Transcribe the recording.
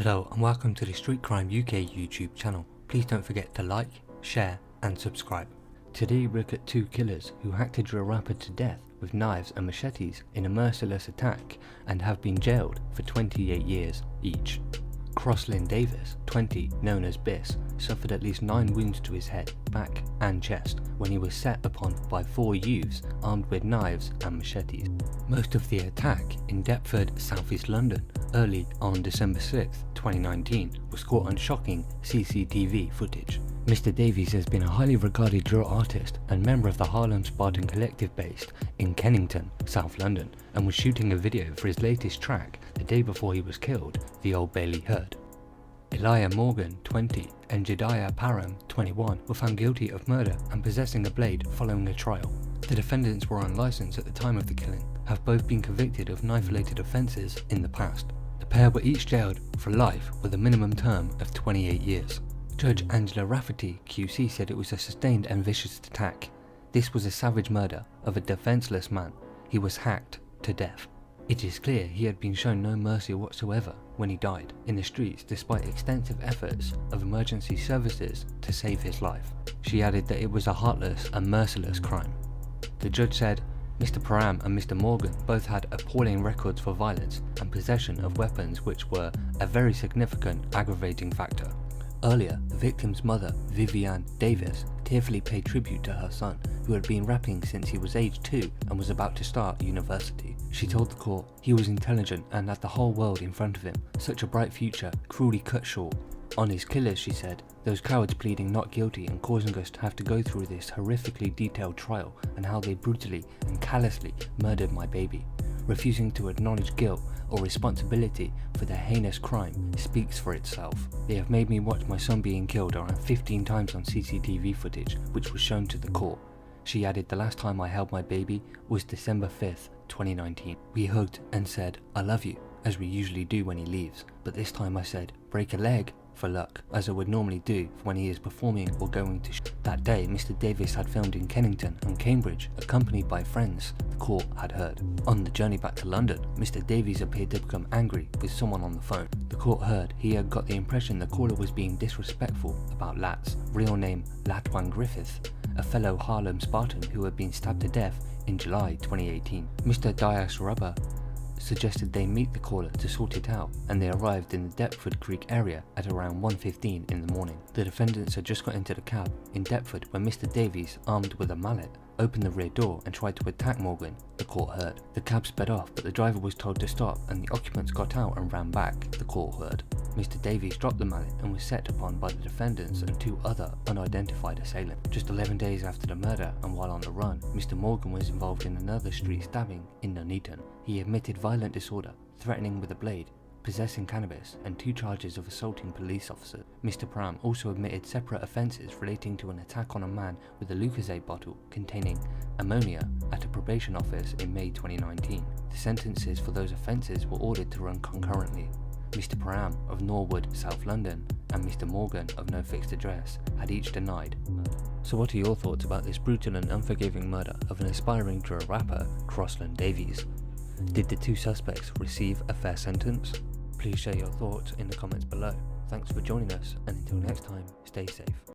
Hello and welcome to the Street Crime UK YouTube channel. Please don't forget to like, share and subscribe. Today we look at two killers who hacked a drill rapper to death with knives and machetes in a merciless attack and have been jailed for 28 years each. Crosslyn Davis, 20, known as Biss, suffered at least 9 wounds to his head, back and chest when he was set upon by 4 youths armed with knives and machetes. Most of the attack in Deptford, South East London, early on December 6, 2019, was caught on shocking CCTV footage. Mr. Davies has been a highly regarded drill artist and member of the Harlem Spartan collective based in Kennington, South London, and was shooting a video for his latest track the day before he was killed, the Old Bailey Herd. Elijah Morgan, 20, and Jedaiah Param, 21, were found guilty of murder and possessing a blade following a trial. The defendants were on licence at the time of the killing, have both been convicted of knife-related offences in the past. The pair were each jailed for life with a minimum term of 28 years. Judge Angela Rafferty, QC, said it was a sustained and vicious attack. This was a savage murder of a defenceless man. He was hacked to death. It is clear he had been shown no mercy whatsoever when he died in the streets despite extensive efforts of emergency services to save his life. She added that it was a heartless and merciless crime. The judge said Mr. Param and Mr. Morgan both had appalling records for violence and possession of weapons, which were a very significant aggravating factor. Earlier, the victim's mother, Vivian Davis, tearfully paid tribute to her son, who had been rapping since he was age 2 and was about to start university. She told the court he was intelligent and had the whole world in front of him, such a bright future, cruelly cut short. On his killers, she said, those cowards pleading not guilty and causing us to have to go through this horrifically detailed trial, and how they brutally and callously murdered my baby. Refusing to acknowledge guilt or responsibility for the heinous crime speaks for itself. They have made me watch my son being killed around 15 times on CCTV footage, which was shown to the court. She added, the last time I held my baby was December 5th, 2019. We hugged and said, I love you, as we usually do when he leaves, but this time I said, break a leg for luck, as I would normally do when he is performing or going to That day, Mr. Davis had filmed in Kennington and Cambridge, accompanied by friends the court had heard. On the journey back to London, Mr. Davies appeared to become angry with someone on the phone. The court heard he had got the impression the caller was being disrespectful about Lat's real name, Latwan Griffith, a fellow Harlem Spartan who had been stabbed to death in July 2018. Mr. Dias Rubber suggested they meet the caller to sort it out, and they arrived in the Deptford Creek area at around 1:15 in the morning. The defendants had just got into the cab in Deptford when Mr. Davies, armed with a mallet, opened the rear door and tried to attack Morgan, the court heard. The cab sped off, but the driver was told to stop and the occupants got out and ran back, the court heard. Mr. Davies dropped the mallet and was set upon by the defendants and 2 other unidentified assailants. Just 11 days after the murder and while on the run, Mr. Morgan was involved in another street stabbing in Nuneaton. He admitted violent disorder, threatening with a blade, possessing cannabis, and 2 charges of assaulting police officers. Mr. Param also admitted separate offences relating to an attack on a man with a Lucozade bottle containing ammonia at a probation office in May 2019. The sentences for those offences were ordered to run concurrently. Mr. Param of Norwood, South London, and Mr. Morgan of no fixed address had each denied murder. So what are your thoughts about this brutal and unforgiving murder of an aspiring drill rapper, Crosslyn Davies? Did the 2 suspects receive a fair sentence? Please share your thoughts in the comments below. Thanks for joining us, and until next time, stay safe.